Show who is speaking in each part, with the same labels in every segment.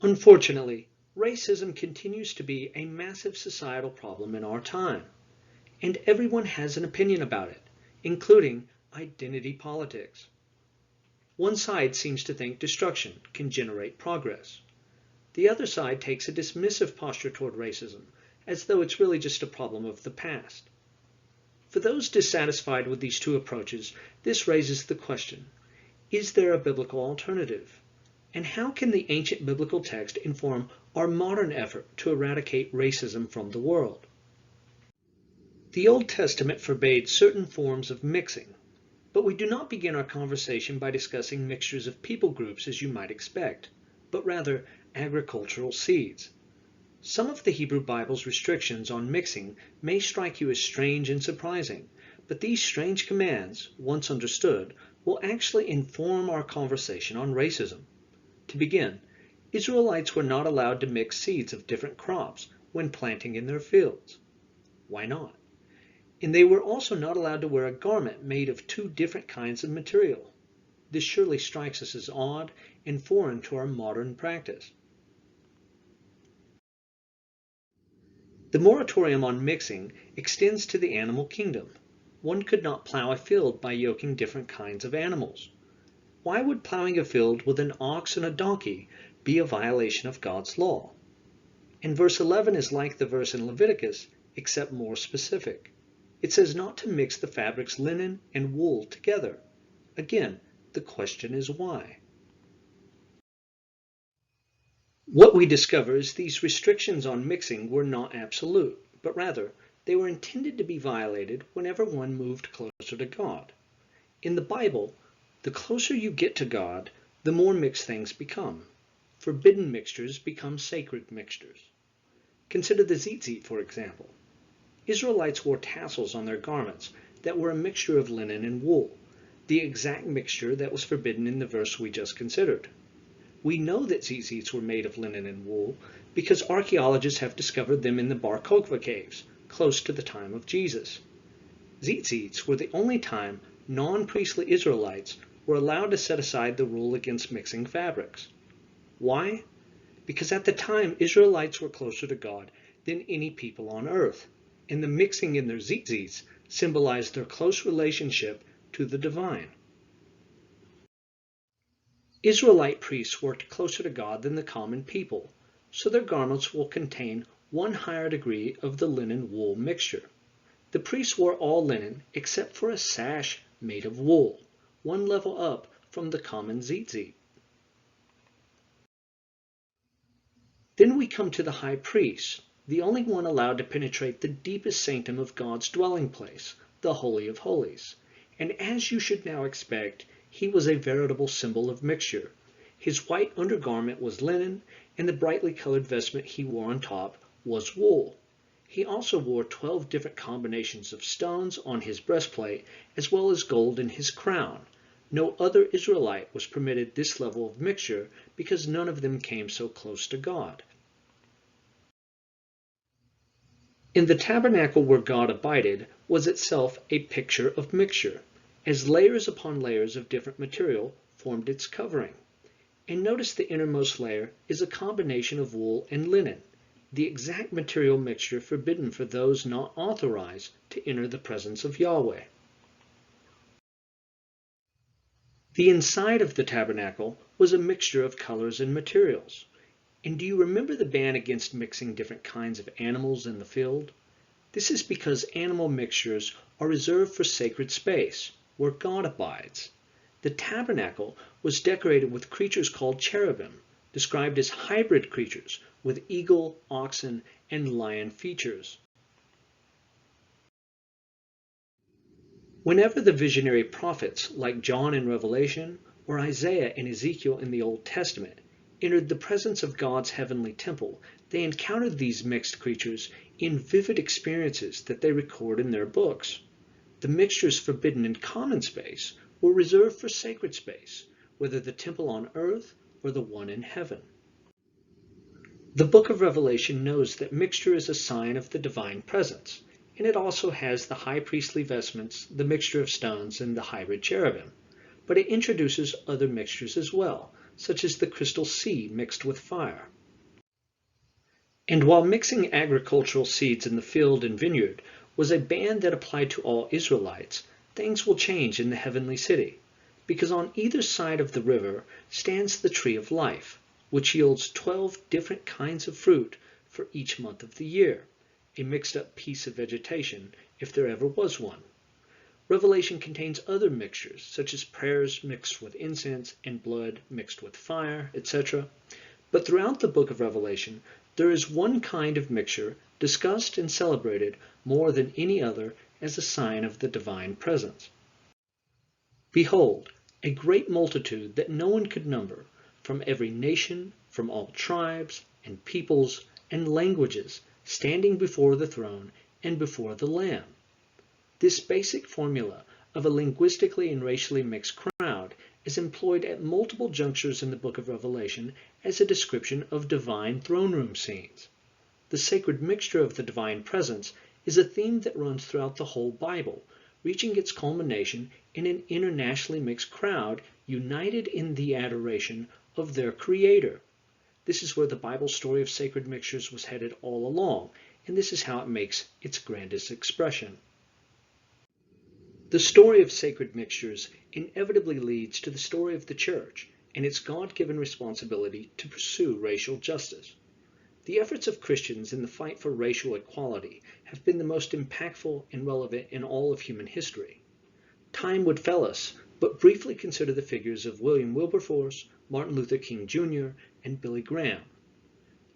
Speaker 1: Unfortunately, racism continues to be a massive societal problem in our time, and everyone has an opinion about it, including identity politics. One side seems to think destruction can generate progress. The other side takes a dismissive posture toward racism, as though it's really just a problem of the past. For those dissatisfied with these two approaches, this raises the question, is there a biblical alternative? And how can the ancient biblical text inform our modern effort to eradicate racism from the world? The Old Testament forbade certain forms of mixing, but we do not begin our conversation by discussing mixtures of people groups as you might expect, but rather agricultural seeds. Some of the Hebrew Bible's restrictions on mixing may strike you as strange and surprising, but these strange commands, once understood, will actually inform our conversation on racism. To begin, Israelites were not allowed to mix seeds of different crops when planting in their fields. Why not? And they were also not allowed to wear a garment made of two different kinds of material. This surely strikes us as odd and foreign to our modern practice. The moratorium on mixing extends to the animal kingdom. One could not plow a field by yoking different kinds of animals. Why would plowing a field with an ox and a donkey be a violation of God's law? And verse 11 is like the verse in Leviticus, except more specific. It says not to mix the fabrics linen and wool together. Again, the question is why? What we discover is these restrictions on mixing were not absolute, but rather they were intended to be violated whenever one moved closer to God. In the Bible, the closer you get to God, the more mixed things become. Forbidden mixtures become sacred mixtures. Consider the tzitzit, for example. Israelites wore tassels on their garments that were a mixture of linen and wool, the exact mixture that was forbidden in the verse we just considered. We know that tzitzits were made of linen and wool because archaeologists have discovered them in the Bar Kokhba caves, close to the time of Jesus. Tzitzits were the only time non-priestly Israelites were allowed to set aside the rule against mixing fabrics. Why? Because at the time Israelites were closer to God than any people on earth, and the mixing in their tzitzits symbolized their close relationship to the divine. Israelite priests worked closer to God than the common people, so their garments will contain one higher degree of the linen-wool mixture. The priests wore all linen except for a sash made of wool, one level up from the common tzitzit. Then we come to the high priest, the only one allowed to penetrate the deepest sanctum of God's dwelling place, the Holy of Holies. And as you should now expect, he was a veritable symbol of mixture. His white undergarment was linen, and the brightly colored vestment he wore on top was wool. He also wore 12 different combinations of stones on his breastplate, as well as gold in his crown. No other Israelite was permitted this level of mixture because none of them came so close to God. In the tabernacle where God abided was itself a picture of mixture, as layers upon layers of different material formed its covering. And notice the innermost layer is a combination of wool and linen, the exact material mixture forbidden for those not authorized to enter the presence of Yahweh. The inside of the tabernacle was a mixture of colors and materials. And do you remember the ban against mixing different kinds of animals in the field? This is because animal mixtures are reserved for sacred space, where God abides. The tabernacle was decorated with creatures called cherubim, described as hybrid creatures with eagle, oxen, and lion features. Whenever the visionary prophets, like John in Revelation or Isaiah and Ezekiel in the Old Testament, entered the presence of God's heavenly temple, they encountered these mixed creatures in vivid experiences that they record in their books. The mixtures forbidden in common space were reserved for sacred space, whether the temple on earth or the one in heaven. The book of Revelation knows that mixture is a sign of the divine presence, and it also has the high priestly vestments, the mixture of stones, and the hybrid cherubim. But it introduces other mixtures as well, such as the crystal sea mixed with fire. And while mixing agricultural seeds in the field and vineyard was a ban that applied to all Israelites, things will change in the heavenly city, because on either side of the river stands the tree of life, which yields 12 different kinds of fruit for each month of the year, a mixed-up piece of vegetation, if there ever was one. Revelation contains other mixtures, such as prayers mixed with incense and blood mixed with fire, etc. But throughout the book of Revelation, there is one kind of mixture discussed and celebrated more than any other as a sign of the divine presence. Behold, a great multitude that no one could number, from every nation, from all tribes and peoples and languages, standing before the throne and before the Lamb. This basic formula of a linguistically and racially mixed crowd is employed at multiple junctures in the book of Revelation as a description of divine throne room scenes. The sacred mixture of the divine presence is a theme that runs throughout the whole Bible, reaching its culmination in an internationally mixed crowd united in the adoration of their Creator. This is where the Bible story of sacred mixtures was headed all along, and this is how it makes its grandest expression. The story of sacred mixtures inevitably leads to the story of the Church and its God-given responsibility to pursue racial justice. The efforts of Christians in the fight for racial equality have been the most impactful and relevant in all of human history. Time would fail us, but briefly consider the figures of William Wilberforce, Martin Luther King Jr., and Billy Graham.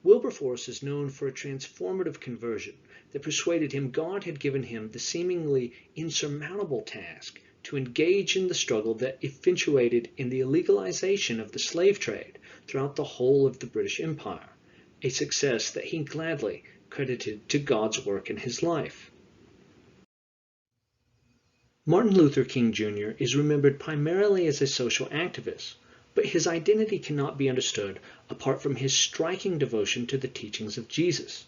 Speaker 1: Wilberforce is known for a transformative conversion that persuaded him God had given him the seemingly insurmountable task to engage in the struggle that eventuated in the illegalization of the slave trade throughout the whole of the British Empire, a success that he gladly credited to God's work in his life. Martin Luther King Jr. is remembered primarily as a social activist, but his identity cannot be understood apart from his striking devotion to the teachings of Jesus.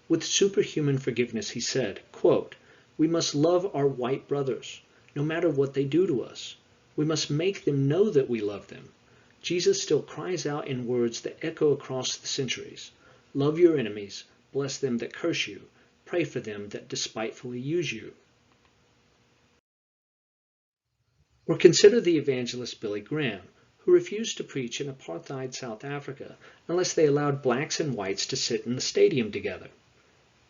Speaker 1: With superhuman forgiveness, he said, quote, "We must love our white brothers, no matter what they do to us. We must make them know that we love them." Jesus still cries out in words that echo across the centuries, "Love your enemies, bless them that curse you, pray for them that despitefully use you." Or consider the evangelist Billy Graham, who refused to preach in apartheid South Africa unless they allowed blacks and whites to sit in the stadium together.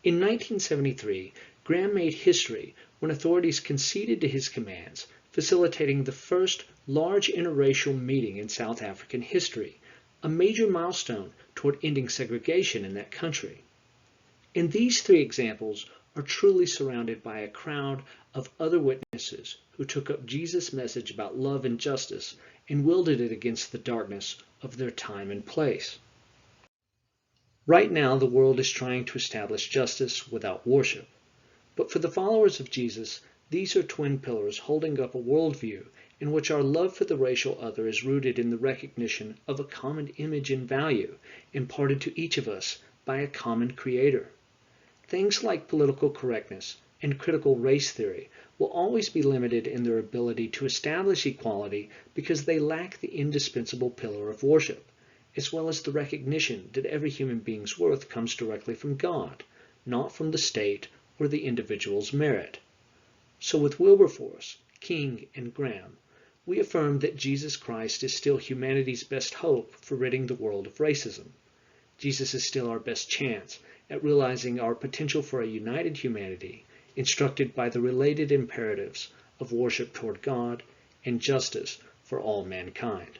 Speaker 1: In 1973, Graham made history when authorities conceded to his commands, facilitating the first large interracial meeting in South African history, a major milestone toward ending segregation in that country. And these three examples are truly surrounded by a crowd of other witnesses who took up Jesus' message about love and justice and wielded it against the darkness of their time and place. Right now, the world is trying to establish justice without worship. But for the followers of Jesus, these are twin pillars holding up a worldview in which our love for the racial other is rooted in the recognition of a common image and value imparted to each of us by a common creator. Things like political correctness and critical race theory will always be limited in their ability to establish equality because they lack the indispensable pillar of worship, as well as the recognition that every human being's worth comes directly from God, not from the state or the individual's merit. So with Wilberforce, King, and Graham, we affirm that Jesus Christ is still humanity's best hope for ridding the world of racism. Jesus is still our best chance at realizing our potential for a united humanity, instructed by the related imperatives of worship toward God and justice for all mankind.